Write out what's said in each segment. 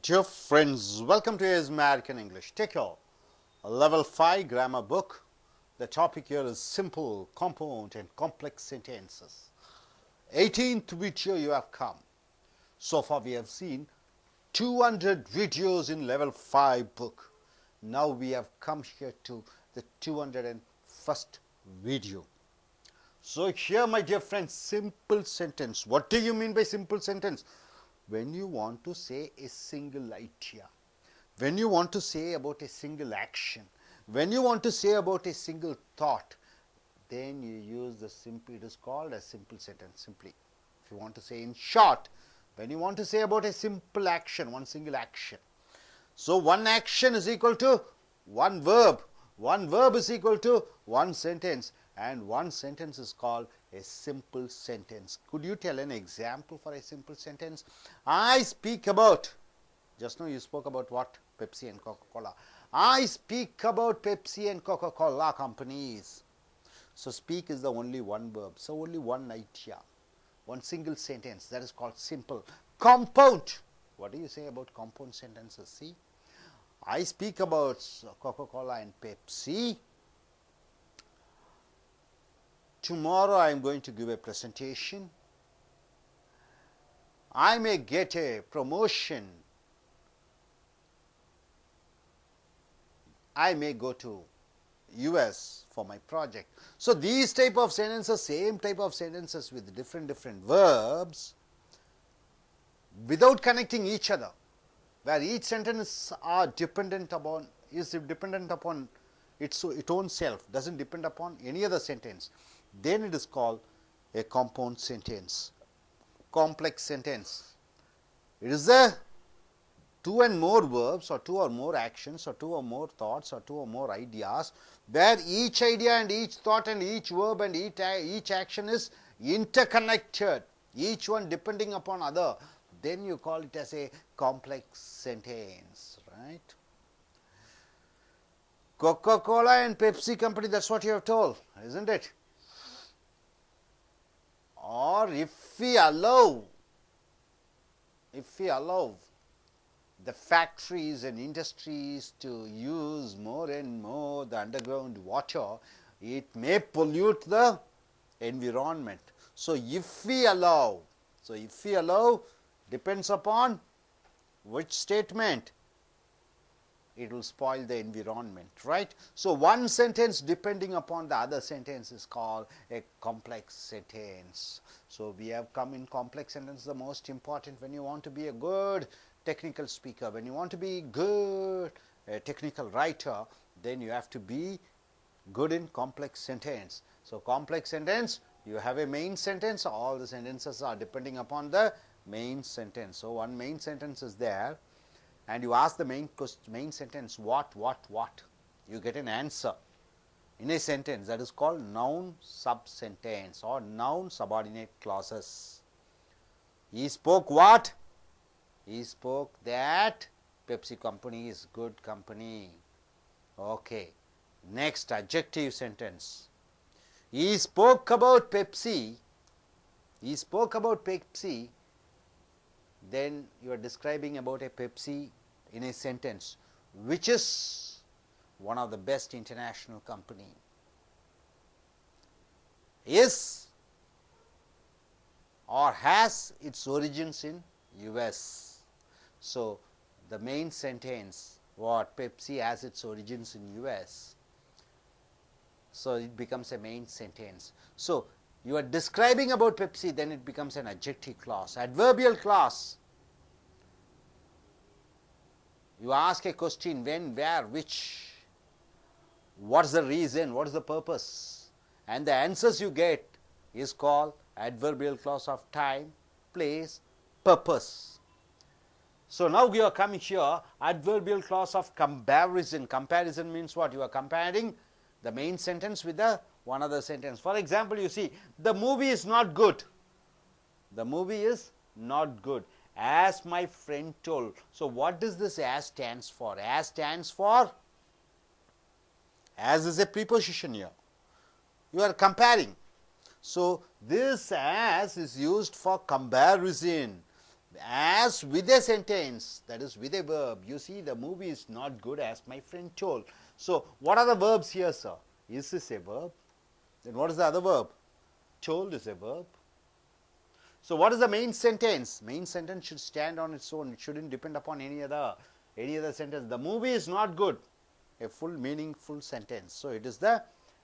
Dear friends, welcome to American English. Take your level 5 grammar book. The topic here is simple, compound and complex sentences. 18th video you have come. So far we have seen 200 videos in level 5 book. Now we have come here to the 201st video. So here, my dear friends, simple sentence. What do you mean by simple sentence? When you want to say a single idea, when you want to say about a single action, when you want to say about a single thought, then you use the simple, it is called a simple sentence, simply. If you want to say in short, when you want to say about a simple action, one single action. So one action is equal to one verb is equal to one sentence, and one sentence is called a simple sentence. Could you tell an example for a simple sentence? I speak about, just now you spoke about what? Pepsi and Coca-Cola. I speak about Pepsi and Coca-Cola companies. So speak is the only one verb, so only one idea, one single sentence, that is called simple. Compound, what do you say about compound sentences? See, I speak about Coca-Cola and Pepsi. Tomorrow I am going to give a presentation. I may get a promotion. I may go to US for my project. So these type of sentences, same type of sentences with different verbs, without connecting each other, where each sentence is dependent upon its own self, doesn't depend upon any other sentence, then it is called a compound sentence, complex sentence. It is a two and more verbs, or two or more actions, or two or more thoughts, or two or more ideas, where each idea and each thought and each verb and each action is interconnected, each one depending upon other. Then you call it as a complex sentence, right? Coca-Cola and Pepsi company, that's what you have told, isn't it? Or if we allow the factories and industries to use more and more the underground water, it may pollute the environment. So if we allow depends upon which statement, it will spoil the environment, right? So one sentence depending upon the other sentence is called a complex sentence. So we have come in complex sentence, the most important when you want to be a good technical speaker, when you want to be good technical writer, then you have to be good in complex sentence. So complex sentence, you have a main sentence, all the sentences are depending upon the main sentence. So one main sentence is there, and you ask the main sentence what, you get an answer in a sentence, that is called noun subsentence or noun subordinate clauses. He spoke what? He spoke that Pepsi company is good company. Okay. Next, adjective sentence. He spoke about Pepsi. He spoke about Pepsi. Then you are describing about a Pepsi in a sentence, which is one of the best international company. Is or has its origins in US. So the main sentence, what? Pepsi has its origins in US. So it becomes a main sentence. So you are describing about Pepsi, then it becomes an adjective clause. Adverbial clause, you ask a question, when, where, which, what is the reason, what is the purpose, and the answers you get is called adverbial clause of time, place, purpose. So now we are coming here, adverbial clause of comparison. Comparison means what? You are comparing the main sentence with the one other sentence. For example, you see, the movie is not good. The movie is not good, as my friend told. So what does this as stands for? As stands for, as is a preposition here. You are comparing. So this as is used for comparison. as with a sentence, that is with a verb. You see, the movie is not good as my friend told. So, what are the verbs here, sir? Is this a verb? Then what is the other verb? Told is a verb. So, what is the main sentence? Main sentence should stand on its own. It shouldn't depend upon any other sentence. The movie is not good. A full meaningful sentence. So, it is the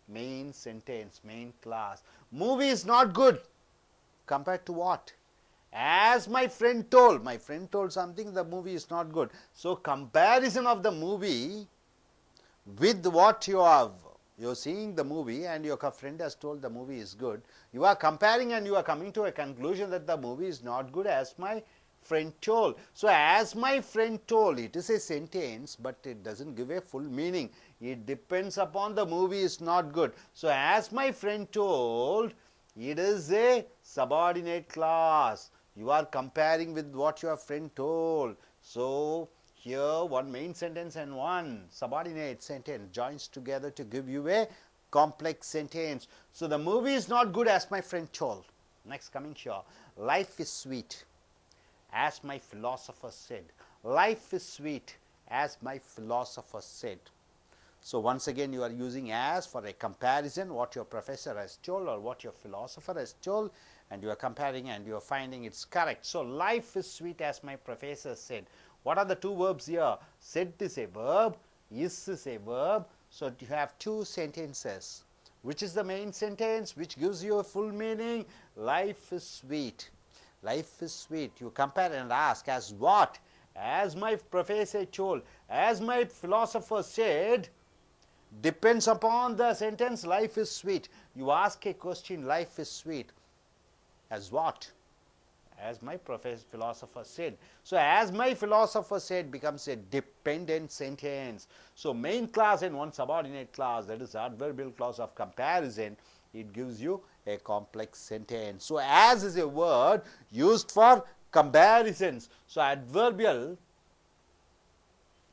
main sentence, main class. Movie is not good. Compared to what? As my friend told. My friend told something, the movie is not good. So, comparison of the movie with what you have. You are seeing the movie and your friend has told the movie is good. You are comparing and you are coming to a conclusion that the movie is not good as my friend told. So, as my friend told, it is a sentence, but it doesn't give a full meaning. It depends upon the movie is not good. So, as my friend told, it is a subordinate clause. You are comparing with what your friend told. So, here one main sentence and one subordinate sentence joins together to give you a complex sentence. So, the movie is not good as my friend told. Next, coming here, life is sweet as my philosopher said. Life is sweet as my philosopher said. So, once again you are using as for a comparison what your professor has told or what your philosopher has told, and you are comparing and you are finding it's correct. So, life is sweet as my professor said. What are the two verbs here? Said is a verb, is a verb. So, you have two sentences. Which is the main sentence which gives you a full meaning? Life is sweet. Life is sweet. You compare and ask as what? As my professor told, as my philosopher said. Depends upon the sentence life is sweet. You ask a question, life is sweet. As what? As my philosopher said. So, as my philosopher said becomes a dependent sentence. So, main clause and one subordinate clause, that is adverbial clause of comparison, it gives you a complex sentence. So, as is a word used for comparisons. So, adverbial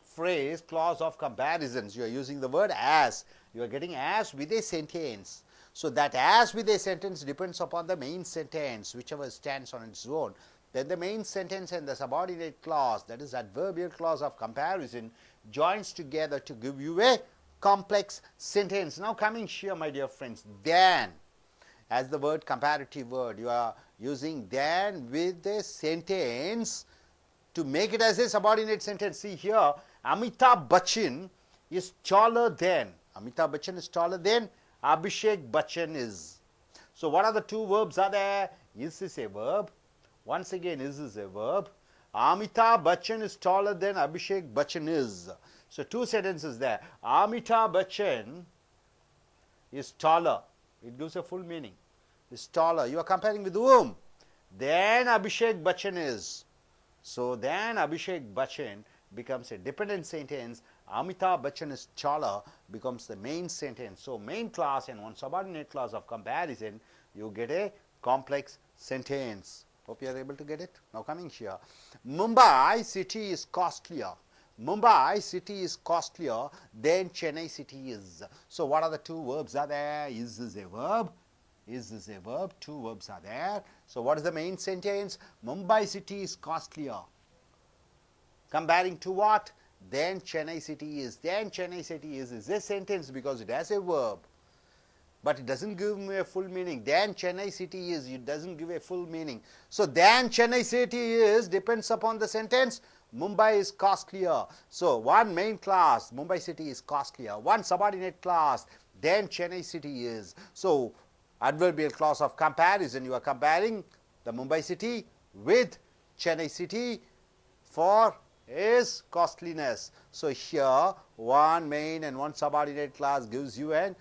phrase, clause of comparisons, you are using the word as. You are getting as with a sentence. So, that as with a sentence depends upon the main sentence, whichever stands on its own. Then the main sentence and the subordinate clause, that is adverbial clause of comparison, joins together to give you a complex sentence. Now, coming here, my dear friends, then, as the word comparative word, you are using then with a sentence to make it as a subordinate sentence. See here, Amitabh Bachchan is taller than. Amitabh Bachchan is taller than Abhishek Bachchan is. So, what are the two verbs are there? Is this a verb? Once again, is this a verb? Amitabh Bachchan is taller than Abhishek Bachchan is. So, two sentences there. Amitabh Bachchan is taller. It gives a full meaning. Is taller. You are comparing with whom? Then Abhishek Bachchan is. So, then Abhishek Bachchan becomes a dependent sentence. Amitabh Bachchan is taller becomes the main sentence. So, main clause and one subordinate clause of comparison, you get a complex sentence. Hope you are able to get it. Now, coming here, Mumbai city is costlier. Mumbai city is costlier than Chennai city is. So, what are the two verbs are there? Is this a verb? Is this a verb? Two verbs are there. So, what is the main sentence? Mumbai city is costlier. Comparing to what? Then Chennai city is. Then Chennai city is a sentence because it has a verb. But it doesn't give me a full meaning. Then Chennai city is, it doesn't give a full meaning. So, then Chennai city is depends upon the sentence. Mumbai is costlier. So, one main class, Mumbai city is costlier. One subordinate class, then Chennai city is. So, adverbial clause of comparison, you are comparing the Mumbai city with Chennai city for its costliness. So, here one main and one subordinate clause gives you an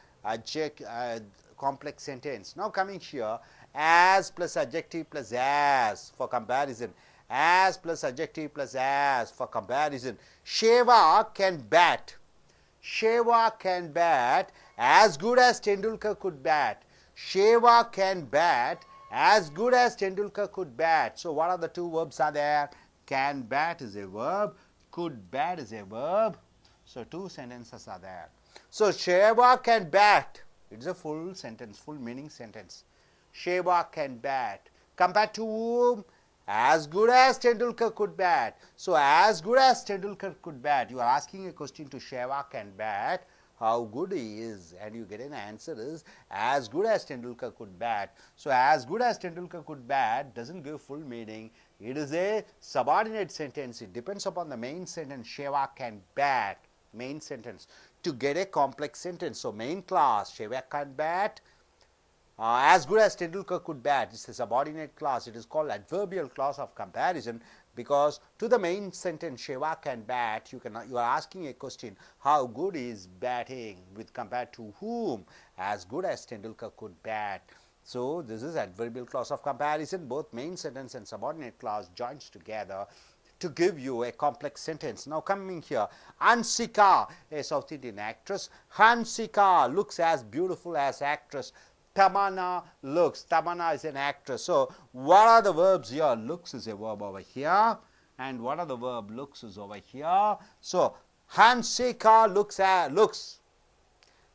complex sentence. Now, coming here, as plus adjective plus as for comparison. As plus adjective plus as for comparison. Sheva can bat. Sheva can bat as good as Tendulkar could bat. Sheva can bat as good as Tendulkar could bat. So, what are the two verbs are there? Can bat is a verb, could bat is a verb. So, two sentences are there. So, Sheva can bat, it is a full sentence, full meaning sentence. Sheva can bat. Compared to whom? As good as Tendulkar could bat. So, as good as Tendulkar could bat. You are asking a question to Sehwag can bat, how good he is, and you get an answer is as good as Tendulkar could bat. So, as good as Tendulkar could bat doesn't give full meaning. It is a subordinate sentence. It depends upon the main sentence. Sehwag can bat, main sentence, to get a complex sentence. So, main clause, Sehwag can bat. As good as Tendulkar could bat, it's a subordinate clause. It is called adverbial clause of comparison because to the main sentence Sehwag can bat, you are asking a question, how good is batting with compared to whom? As good as Tendulkar could bat. So this is adverbial clause of comparison. Both main sentence and subordinate clause joins together to give you a complex sentence. Now coming here, Hansika, a South Indian actress. Hansika looks as beautiful as actress. Tamanna looks. Tamanna is an actress. So, what are the verbs here? Looks is a verb over here. And what are the verb? Looks is over here. So, Hansika looks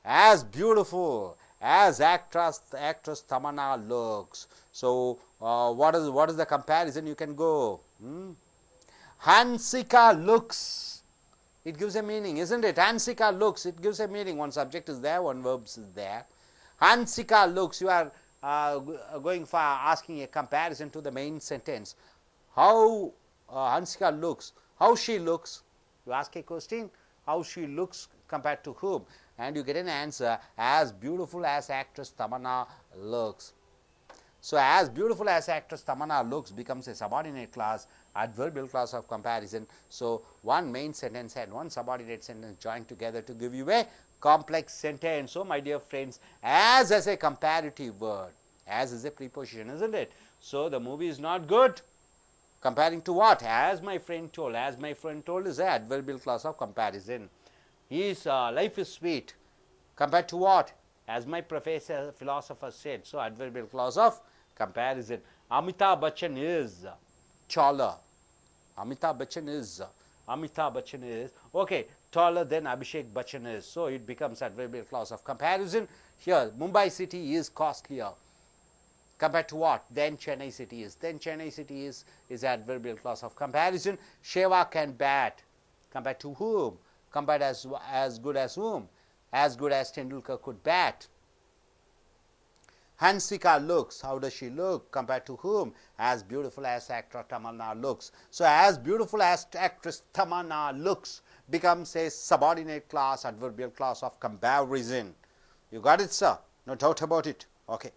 as beautiful as actress Tamanna looks. So, what is the comparison? You can go. Hansika looks. It gives a meaning, isn't it? Hansika looks. It gives a meaning. One subject is there, one verb is there. Hansika looks, you are going for asking a comparison to the main sentence. How Hansika looks, how she looks, you ask a question, how she looks compared to whom, and you get an answer, as beautiful as actress Tamanna looks. So, as beautiful as actress Tamanna looks becomes a subordinate clause, adverbial clause of comparison. So, one main sentence and one subordinate sentence joined together to give you a complex sentence. So, my dear friends, as a comparative word, as is a preposition, isn't it? So, the movie is not good. Comparing to what? As my friend told. As my friend told is an adverbial clause of comparison. His life is sweet. Compared to what? As my philosopher said. So, adverbial clause of comparison. Amitabh Bachchan is taller. Amitabh Bachchan is okay, taller than Abhishek Bachchan is. So, it becomes adverbial clause of comparison. Here, Mumbai city is costlier. Compared to what? Then Chennai city is. Then Chennai city is adverbial clause of comparison. Sehwag can bat. Compared to whom? Compared as good as whom? As good as Tendulkar could bat. Hansika looks. How does she look? Compared to whom? As beautiful as actress Tamanna looks. So, as beautiful as actress Tamanna looks becomes a subordinate clause, adverbial clause of comparison. You got it, sir? No doubt about it. Okay.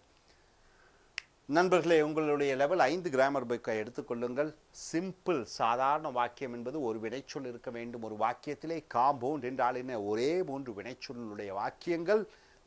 நண்பர்களே, உங்களுடைய level 5 grammar புக்கை எடுத்துக்கொள்ளுங்கள். Simple சாதாரண வாக்கியம் என்பது ஒரு வினைச்சொல் இருக்க வேண்டும். ஒரு வாக்கியத்திலே காம்பவுண்ட் என்றால் என்ன? ஒரே 3 வினைச்சொல்லுடைய வாக்கியங்கள்.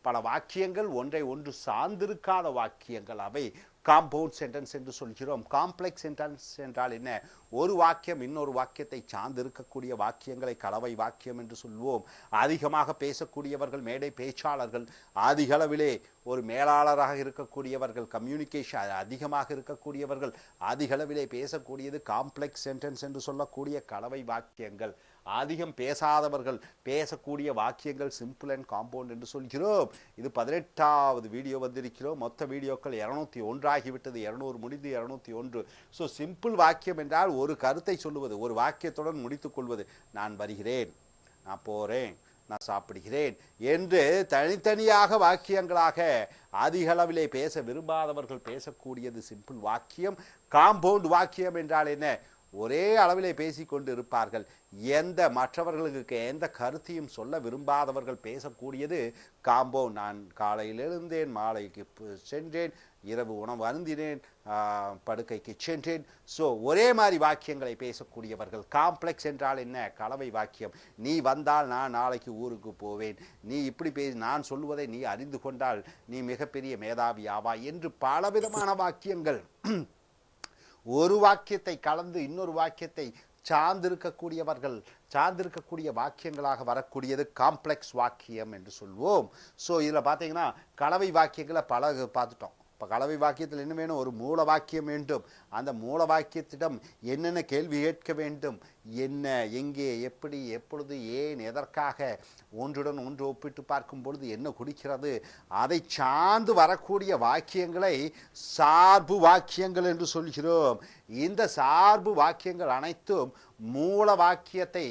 பல வாக்கியங்கள் ஒன்றை ஒன்று சார்ந்திருக்காத வாக்கியங்கள், அவை காம்பவுண்ட் சென்டென்ஸ் என்று சொல்கிறோம். காம்ப்ளெக்ஸ் சென்டென்ஸ் என்றால் என்ன? ஒரு வாக்கியம் இன்னொரு வாக்கியத்தை சார்ந்திருக்கக்கூடிய வாக்கியங்களை கலவை வாக்கியம் என்று சொல்வோம். அதிகமாக பேசக்கூடியவர்கள் மேடை பேச்சாளர்கள், அதிக அளவிலே ஒரு மேலாளராக இருக்கக்கூடியவர்கள், கம்யூனிகேஷன் அதிகமாக இருக்கக்கூடியவர்கள், அதிக அளவிலே பேசக்கூடியது காம்ப்ளெக்ஸ் சென்டென்ஸ் என்று சொல்லக்கூடிய கலவை வாக்கியங்கள். அதிகம் பேசாதவர்கள் பேசக்கூடிய வாக்கியங்கள் சிம்பிள் அண்ட் காம்பவுண்ட் என்று சொல்கிறோம். இது 18வது வீடியோ வந்திருக்கிறோம். மொத்த வீடியோக்கள் 201 ஆகிவிட்டது. 200 முடிந்து 201. ஸோ சிம்பிள் வாக்கியம் என்றால் ஒரு கருத்தை சொல்லுவது, ஒரு வாக்கியத்துடன் முடித்துக் கொள்வது. நான் வருகிறேன், நான் போகிறேன், நான் சாப்பிடுகிறேன் என்று தனித்தனியாக வாக்கியங்களாக அதிக அளவிலே பேச விரும்பாதவர்கள் பேசக்கூடியது சிம்பிள் வாக்கியம். காம்பவுண்ட் வாக்கியம் என்றால் என்ன? ஒரே அளவிலே பேசிக்கொண்டு இருப்பார்கள். மற்றவர்களுக்கு எந்த கருத்தையும் சொல்ல விரும்பாதவர்கள் பேசக்கூடியது காம்பவுண்ட். நான் காலையில் எழுந்தேன், மாலைக்கு சென்றேன், இரவு உணவு அருந்தினேன், படுக்கைக்கு சென்றேன். ஸோ ஒரே மாதிரி வாக்கியங்களை பேசக்கூடியவர்கள். காம்ப்ளெக்ஸ் என்றால் என்ன? கலவை வாக்கியம். நீ வந்தால் நான் நாளைக்கு ஊருக்கு போவேன், நீ இப்படி நான் சொல்லுவதை நீ அறிந்து கொண்டால் நீ மிகப்பெரிய மேதாவி ஆவாய் என்று பலவிதமான வாக்கியங்கள். ஒரு வாக்கியத்தை கலந்து இன்னொரு வாக்கியத்தை சார்ந்திருக்கக்கூடிய வாக்கியங்களாக வரக்கூடியது காம்ப்ளெக்ஸ் வாக்கியம் என்று சொல்வோம். ஸோ இதில் பார்த்தீங்கன்னா கலவை வாக்கியங்களை பார்த்துட்டோம். இப்போ கலவை வாக்கியத்தில் என்ன வேணும்? ஒரு மூல வாக்கியம் வேண்டும். அந்த மூல வாக்கியத்திடம் என்னென்ன கேள்வி கேட்க வேண்டும், என்ன, எங்கே, எப்படி, எப்பொழுது, ஏன், எதற்காக, ஒன்றுடன் ஒன்று ஒப்பிட்டு பார்க்கும் பொழுது என்ன குறிக்கிறது, அதை சார்ந்து வரக்கூடிய வாக்கியங்களை சார்பு வாக்கியங்கள் என்று சொல்கிறோம். இந்த சார்பு வாக்கியங்கள் அனைத்தும் மூல வாக்கியத்தை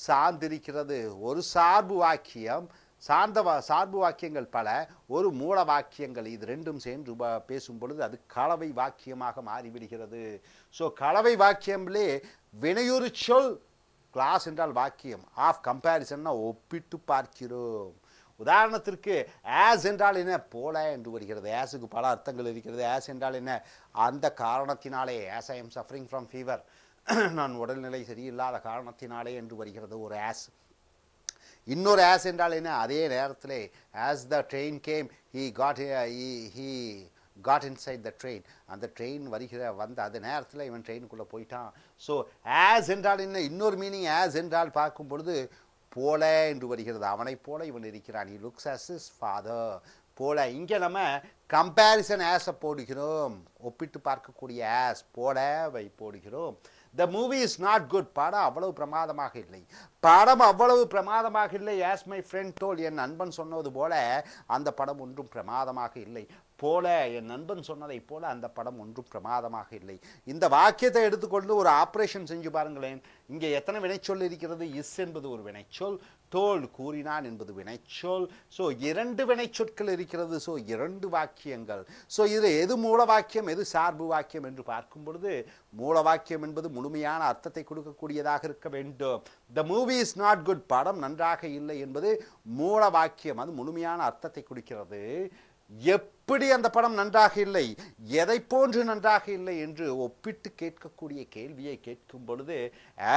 சார்ந்திருக்கிறது. ஒரு சார்பு வாக்கியம் சார்பு வாக்கியங்கள் பல, ஒரு மூல வாக்கியங்கள், இது ரெண்டும் சேர்ந்து பேசும் பொழுது அது கலவை வாக்கியமாக மாறிவிடுகிறது. ஸோ கலவை வாக்கியம்லே வினையுறு சொல், கிளாஸ் என்றால் வாக்கியம், ஆஃப் கம்பேரிசன்னா ஒப்பிட்டு பார்க்கிறோம். உதாரணத்திற்கு ஆஸ் என்றால் என்ன? போல என்று வருகிறது. ஆஸுக்கு பல அர்த்தங்கள் இருக்கிறது. ஆஸ் என்றால் என்ன? அந்த காரணத்தினாலே, as I am suffering from fever, நான் உடல்நிலை சரியில்லாத காரணத்தினாலே என்று வருகிறது ஒரு ஆஸ். இன்னொரு ஆஸ் என்றால் என்ன? அதே நேரத்தில் as the train came he got inside the train, அந்த ட்ரெயின் வந்த அந்த நேரத்தில் இவன் ட்ரெயினுக்குள்ளே போயிட்டான். ஸோ ஆஸ் என்றால் என்ன? இன்னொரு மீனிங் ஆஸ் என்றால் பார்க்கும் பொழுது போல என்று வருகிறது. அவனை போல இவன் இருக்கிறான். he looks as his father, போல. இங்கே நம்ம கம்பேரிசன் ஆஸை போடுகிறோம், ஒப்பிட்டு பார்க்கக்கூடிய ஆஸ் போலவை போடுகிறோம். The movie is not good, படம் அவ்வளவு பிரமாதமாக இல்லை, படம் அவ்வளவு பிரமாதமாக இல்லை. as my friend told, என் நண்பன் சொன்னது போல அந்த படம் ஒன்றும் பிரமாதமாக இல்லை. போல, என் நண்பன் சொன்னதை போல அந்த படம் ஒன்றும் பிரமாதமாக இல்லை. இந்த வாக்கியத்தை எடுத்துக்கொண்டு ஒரு ஆப்ரேஷன் செஞ்சு பாருங்களேன். இங்கே எத்தனை வினைச்சொல் இருக்கிறது? இஸ் என்பது ஒரு வினைச்சொல், டோல்ட் கூறினான் என்பது வினைச்சொல். ஸோ இரண்டு வினைச்சொற்கள் இருக்கிறது. ஸோ இரண்டு வாக்கியங்கள். ஸோ இதில் எது மூல வாக்கியம், எது சார்பு வாக்கியம் என்று பார்க்கும் பொழுது மூல வாக்கியம் என்பது முழுமையான அர்த்தத்தை கொடுக்கக்கூடியதாக இருக்க வேண்டும். The movie is not good, படம் நன்றாக இல்லை என்பது மூல வாக்கியம், அது முழுமையான அர்த்தத்தை கொடுக்கிறது. எப்படி அந்த படம் நன்றாக இல்லை, எதை போன்று நன்றாக இல்லை என்று ஒப்பிட்டு கேட்கக்கூடிய கேள்வியை கேட்கும் பொழுது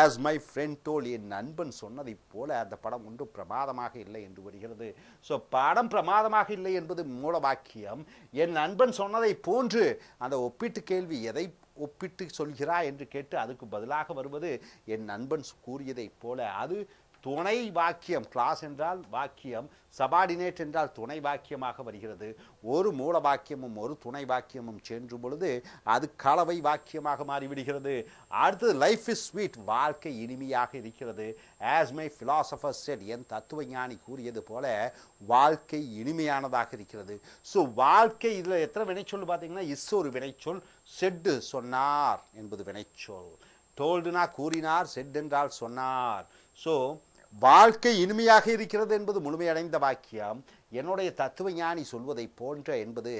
as my friend told, என் நண்பன் சொன்னதை போல அந்த படம் ஒன்றும் பிரமாதமாக இல்லை என்று வருகிறது. ஸோ படம் பிரமாதமாக இல்லை என்பது மூல வாக்கியம். என் நண்பன் சொன்னதை போன்று அந்த ஒப்பிட்டு கேள்வி, எதை ஒப்பிட்டு சொல்கிறாய் என்று கேட்டு அதுக்கு பதிலாக வருவது என் நண்பன் கூறியதை போல, அது துணை வாக்கியம். கிளாஸ் என்றால் வாக்கியம், சபார்டினேட் என்றால் துணை வாக்கியமாக வருகிறது. ஒரு மூல வாக்கியமும் ஒரு துணை வாக்கியமும் சேர்ந்தும் பொழுது அது கலவை வாக்கியமாக மாறிவிடுகிறது. அடுத்தது லைஃப் இஸ் ஸ்வீட், வாழ்க்கை இனிமையாக இருக்கிறது. as my philosopher said, என் தத்துவ ஞானி கூறியது போல வாழ்க்கை இனிமையானதாக இருக்கிறது. ஸோ வாழ்க்கை, இதில் எத்தனை வினைச்சொல் பார்த்தீங்கன்னா இஸ் ஒரு வினைச்சொல், செட் சொன்னார் என்பது வினைச்சொல், டோல்டுனா கூறினார், செட் என்றால் சொன்னார். ஸோ வாழ்க்கை இனிமையாக இருக்கிறது என்பது முழுமையடைந்த வாக்கியம். என்னுடைய தத்துவ ஞானி சொல்வதை போன்ற என்பது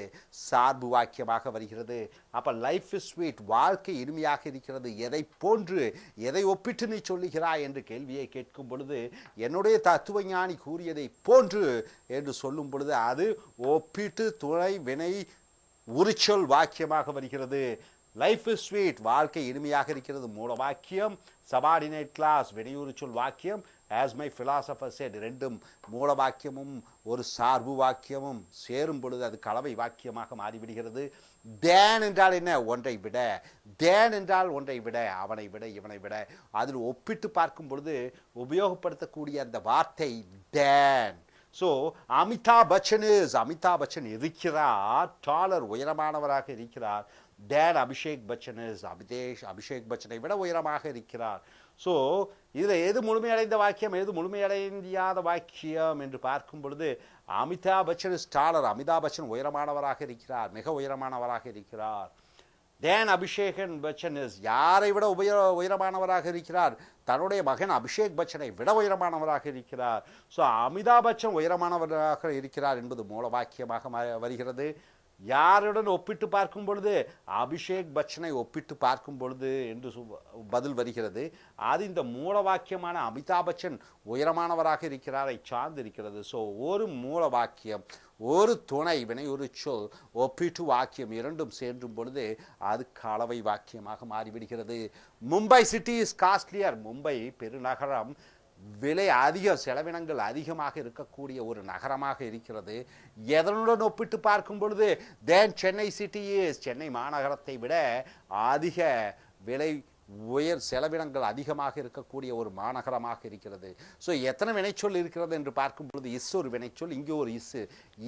சார்பு வாக்கியமாக வருகிறது. அப்போ லைஃப் இஸ் ஸ்வீட், வாழ்க்கை இனிமையாக இருக்கிறது. எதை போன்று, எதை ஒப்பிட்டு நீ சொல்லுகிறாய் என்று கேள்வியை கேட்கும் பொழுது என்னுடைய தத்துவ ஞானி கூறியதை போன்று என்று சொல்லும் பொழுது அது ஒப்பிட்டு துணை வினை உரிச்சொல் வாக்கியமாக வருகிறது. லைஃப் இஸ் ஸ்வீட், வாழ்க்கை இனிமையாக இருக்கிறது மூல வாக்கியம். சபார்டினேட் கிளாஸ் வினையுரிச்சொல் வாக்கியம். as my philosopher said, ரெண்டும் மூல வாக்கியமும் ஒரு சார்பு வாக்கியமும் சேரும் பொழுது அது கலவை வாக்கியமாக மாறிவிடுகிறது. தேன் என்றால் என்ன? ஒன்றை விட. தேன் என்றால் ஒன்றை விட, அவனை விட, இவனை விட. அதில் ஒப்பிட்டு பார்க்கும் பொழுது உபயோகப்படுத்தக்கூடிய அந்த வார்த்தை தேன். ஸோ அமிதாப் பச்சன் இருக்கிறார், டாலர் உயரமானவராக இருக்கிறார். தேன் அபிஷேக் பச்சன் அபிஷேக் பச்சனை விட உயரமாக இருக்கிறார். ஸோ இதில் எது முழுமையடைந்த வாக்கியம், எது முழுமையடையாத வாக்கியம் என்று பார்க்கும் பொழுது அமிதாப் பச்சன் இஸ் டாலர், அமிதாப் பச்சன் உயரமானவராக இருக்கிறார், மிக உயரமானவராக இருக்கிறார். தேன் அபிஷேகன் பச்சன் இஸ், யாரை விட உயரமானவராக இருக்கிறார்? தன்னுடைய மகன் அபிஷேக் பச்சனை விட உயரமானவராக இருக்கிறார். ஸோ அமிதாப் பச்சன் உயரமானவராக இருக்கிறார் என்பது மூல வாக்கியமாக வருகிறது. யாருடன் ஒப்பிட்டு பார்க்கும் பொழுது? அபிஷேக் பச்சனை ஒப்பிட்டு பார்க்கும் பொழுது என்று பதில் வருகிறது. அது இந்த மூல வாக்கியமான அமிதாப் பச்சன் உயரமானவராக இருக்கிறாரை சார்ந்து இருக்கிறது. ஸோ ஒரு மூல வாக்கியம், ஒரு துணை வினை ஒரு சொல், ஒப்பிட்டு வாக்கியம் இரண்டும் சேர்ந்தும் பொழுது அது கலவை வாக்கியமாக மாறிவிடுகிறது. Mumbai city is costlier, Mumbai பெருநகரம் விலை அதிகம், செலவினங்கள் அதிகமாக இருக்கக்கூடிய ஒரு நகரமாக இருக்கிறது. எதனுடன் ஒப்பிட்டு பார்க்கும் பொழுது தேன் சென்னை சிட்டி இஸ், சென்னை மாநகரத்தை விட அதிக விலை செலவினங்கள் அதிகமாக இருக்கக்கூடிய ஒரு மாநகரமாக இருக்கிறது. ஸோ எத்தனை வினைச்சொல் இருக்கிறது என்று பார்க்கும் பொழுது இஸ் ஒரு வினைச்சொல், இங்கே ஒரு இஸ்ஸு,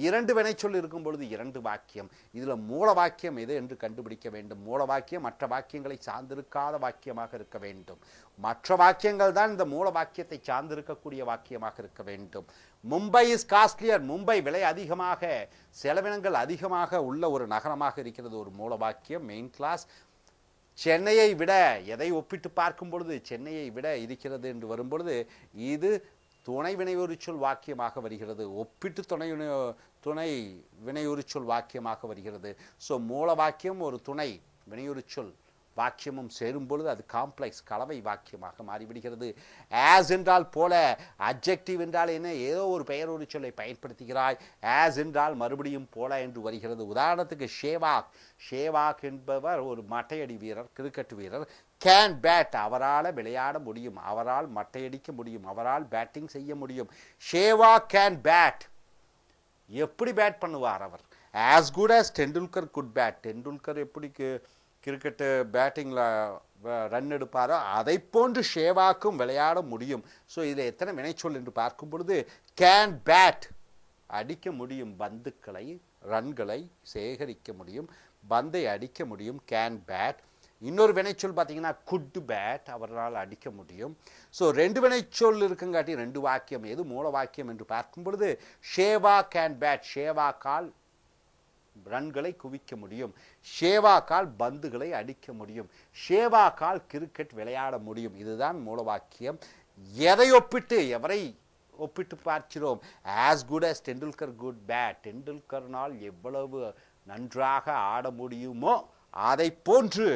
2 வினைச்சொல் இருக்கும் பொழுது 2 வாக்கியம். இதில் மூல வாக்கியம் எது என்று கண்டுபிடிக்க வேண்டும். மூல வாக்கியம் மற்ற வாக்கியங்களை சார்ந்திருக்காத வாக்கியமாக இருக்க வேண்டும். மற்ற வாக்கியங்கள் தான் இந்த மூல வாக்கியத்தை சார்ந்திருக்கக்கூடிய வாக்கியமாக இருக்க வேண்டும். மும்பை இஸ் காஸ்ட்லியர், மும்பை விலை அதிகமாக, செலவினங்கள் அதிகமாக உள்ள ஒரு நகரமாக இருக்கிறது, ஒரு மூல வாக்கியம், மெயின் கிளாஸ். சென்னையை விட, எதை ஒப்பிட்டு பார்க்கும் பொழுது சென்னையை விட இருக்கிறது என்று வரும்பொழுது இது துணை வினையுரிச்சொல் வாக்கியமாக வருகிறது, ஒப்பிட்டு துணை வினையுரிச்சொல் வாக்கியமாக வருகிறது. ஸோ மூல வாக்கியம் ஒரு துணை வினையுரிச்சொல் வாக்கியமும் சேரும் பொழுது அது காம்ப்ளெக்ஸ் கலவை வாக்கியமாக மாறிவிடுகிறது. ஆஸ் என்றால் போல, அட்ஜெக்டிவ் என்றால் என்ன, ஏதோ ஒரு பெயரொரு சொல்லை பயன்படுத்துகிறாய், ஆஸ் என்றால் மறுபடியும் போல என்று வருகிறது. உதாரணத்துக்கு ஷேவாக், ஷேவாக் என்பவர் ஒரு மட்டையடி வீரர், கிரிக்கெட் வீரர். கேன் பேட், அவரால் விளையாட முடியும், அவரால் மட்டையடிக்க முடியும், அவரால் பேட்டிங் செய்ய முடியும். ஷேவாக் கேன் பேட், எப்படி பேட் பண்ணுவார் அவர். As good as Tendulkar good bat, Tendulkar எப்படி கிரிக்கெட்டு பேட்டிங்கில் ரன் எடுப்பாரோ அதை போன்று ஷேவாக்கும் விளையாட முடியும். ஸோ இதில் எத்தனை வினைச்சொல் என்று பார்க்கும் பொழுது கேன் பேட், அடிக்க முடியும், பந்துக்களை ரன்களை சேகரிக்க முடியும், பந்தை அடிக்க முடியும், கேன் பேட். இன்னொரு வினைச்சொல் பார்த்தீங்கன்னா குட் பேட், அவரால் அடிக்க முடியும். ஸோ 2 வினைச்சொல் இருக்குங்காட்டி 2 வாக்கியம். எது மூல வாக்கியம் என்று பார்க்கும் பொழுது ஷேவா கேன் பேட், ஷேவாக்கால் ரன்களை குவிக்க முடியும், ஷேவாக்கால் பந்துகளை அடிக்க முடியும், ஷேவாக்கால் கிரிக்கெட் விளையாட முடியும். இதுதான் மூல வாக்கியம். எதை ஒப்பிட்டு, எவரை ஒப்பிட்டு பார்க்கிறோம். As good as Tendulkar good bat, டெண்டுல்கர்னால் எவ்வளவு நன்றாக ஆட முடியுமோ அதை போன்று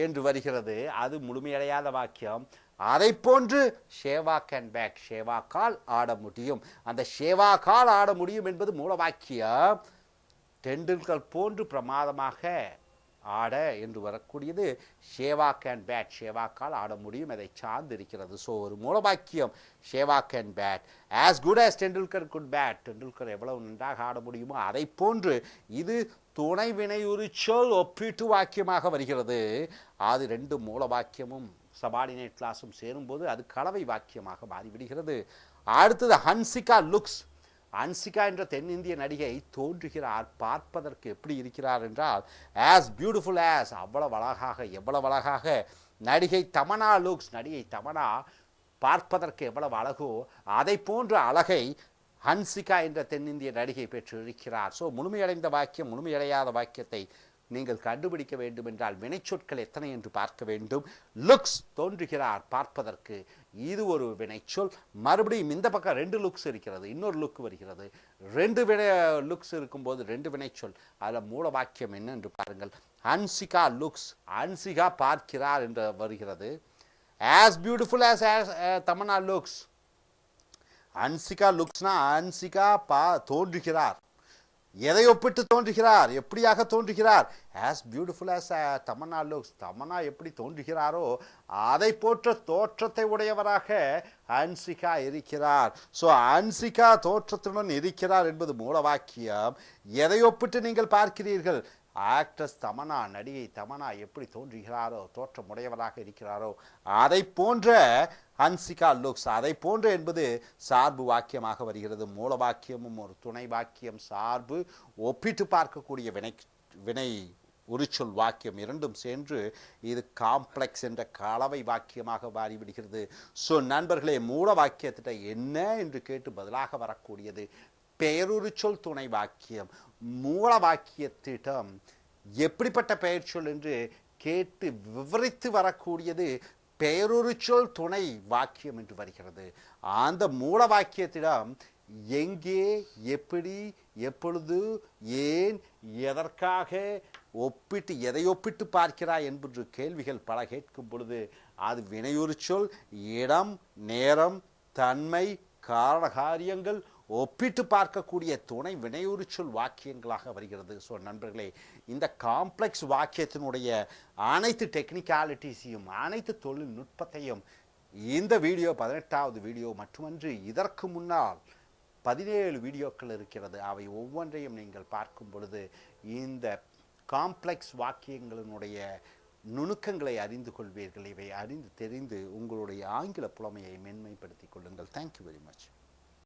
என்று வருகிறது, அது முழுமையடையாத வாக்கியம். அதை போன்று ஷேவாக் அண்ட் பேக், ஷேவாக்கால் ஆட முடியும். அந்த ஷேவாக்கால் ஆட முடியும் என்பது மூல வாக்கியம். டெண்டுல்கர் போன்று பிரமாதமாக ஆட என்று வரக்கூடியது ஷேவாக் அண்ட் பேட், ஷேவாக்கால் ஆட முடியும், அதை சார்ந்து இருக்கிறது. ஸோ ஒரு மூல வாக்கியம் Sehwag and bat. As good as Tendulkar good bat, Tendulkar எவ்வளவு நன்றாக ஆட முடியுமோ அதை போன்று. இது துணை வினையுரிச்சொல் ஒப்பீட்டு வாக்கியமாக வருகிறது. அது 2 மூல வாக்கியமும் சபார்டினேட் கிளாஸும் சேரும்போது அது கலவை வாக்கியமாக மாறிவிடுகிறது. அடுத்தது ஹன்சிகா லுக்ஸ். ஹன்சிகா என்ற தென்னிந்திய நடிகை தோன்றுகிறார், பார்ப்பதற்கு எப்படி இருக்கிறார் என்றால் ஆஸ் பியூட்டிஃபுல் ஆஸ், அவ்வளவு அழகாக, எவ்வளவு அழகாக. நடிகை தமனா லுக்ஸ், நடிகை தமனா பார்ப்பதற்கு எவ்வளவு அழகோ அதை போன்ற அழகை ஹன்சிகா என்ற தென்னிந்திய நடிகை பெற்றிருக்கிறார். ஸோ முழுமையடைந்த வாக்கியம், முழுமையடையாத வாக்கியத்தை நீங்கள் கண்டுபிடிக்க வேண்டும் என்றால் வினைச்சொற்கள் எத்தனை என்று பார்க்க வேண்டும். லுக்ஸ், தோன்றுகிறார், பார்ப்பதற்கு, இது ஒரு வினைச்சொல். மறுபடியும் இந்த பக்கம் 2 லுக்ஸ் இருக்கிறது, இன்னொரு லுக் வருகிறது. 2 லுக்ஸ் இருக்கும்போது 2 வினைச்சொல். அதில் மூல வாக்கியம் என்ன என்று பாருங்கள். ஹன்சிகா லுக்ஸ், ஹன்சிகா பார்க்கிறார் என்று வருகிறது. As beautiful as Tamannaah looks. Hansika லுக்ஸ்னா ஹன்சிகா தோன்றுகிறார். எதை ஒப்பிட்டு தோன்றுகிறார், எப்படியாக தோன்றுகிறார். As beautiful as Tamannaah looks, Tamannaah எப்படி தோன்றுகிறாரோ அதை போன்ற தோற்றத்தை உடையவராக ஹன்சிகா இருக்கிறார். ஸோ ஹன்சிகா தோற்றத்துடன் இருக்கிறார் என்பது மூல வாக்கியம். எதை ஒப்பிட்டு நீங்கள் பார்க்கிறீர்கள். ஆக்ட்ரஸ் தமன்னா, நடிகை தமன்னா எப்படி தோன்றுகிறாரோ, தோற்றமுடையவராக இருக்கிறாரோ அதை போன்ற ஹன்சிகா லுக்ஸ், அதை போன்ற என்பது சார்பு வாக்கியமாக வருகிறது. மூல வாக்கியமும் ஒரு துணை வாக்கியம், சார்பு, ஒப்பிட்டு பார்க்கக்கூடிய வினை உரிச்சொல் வாக்கியம் இரண்டும் சேர்ந்து இது காம்ப்ளெக்ஸ் என்ற கலவை வாக்கியமாக மாறிவிடுகிறது. ஸோ நண்பர்களே, மூல வாக்கியத்திட்ட என்ன என்று கேட்டு பதிலாக வரக்கூடியது பெயருரிச்சொல் துணை வாக்கியம். மூல வாக்கியத்திடம் எப்படிப்பட்ட பெயர்ச்சொல் என்று கேட்டு விவரித்து வரக்கூடியது பெயருரிச்சொல் துணை வாக்கியம் என்று வருகிறது. அந்த மூல வாக்கியத்திடம் எங்கே, எப்படி, எப்பொழுது, ஏன், எதற்காக, ஒப்பிட்டு, எதை ஒப்பிட்டு பார்க்கிறாய் என்பது கேள்விகள் பல கேட்கும் பொழுது அது வினையுரிச்சொல், இடம், நேரம், தன்மை, காரணகாரியங்கள் ஒப்பிட்டு பார்க்கக்கூடிய துணை வினையுரிச்சொல் வாக்கியங்களாக வருகிறது. ஸோ நண்பர்களே, இந்த காம்ப்ளெக்ஸ் வாக்கியத்தினுடைய அனைத்து டெக்னிக்காலிட்டிஸையும், அனைத்து தொழில்நுட்பத்தையும் இந்த வீடியோ 18வது வீடியோ மட்டுமன்று, இதற்கு முன்னால் 17 வீடியோக்கள் இருக்கிறது. அவை ஒவ்வொன்றையும் நீங்கள் பார்க்கும் பொழுது இந்த காம்ப்ளெக்ஸ் வாக்கியங்களினுடைய நுணுக்கங்களை அறிந்து கொள்வீர்கள். இவை அறிந்து தெரிந்து உங்களுடைய ஆங்கில புலமையை மென்மைப்படுத்திக் கொள்ளுங்கள். Thank you very much.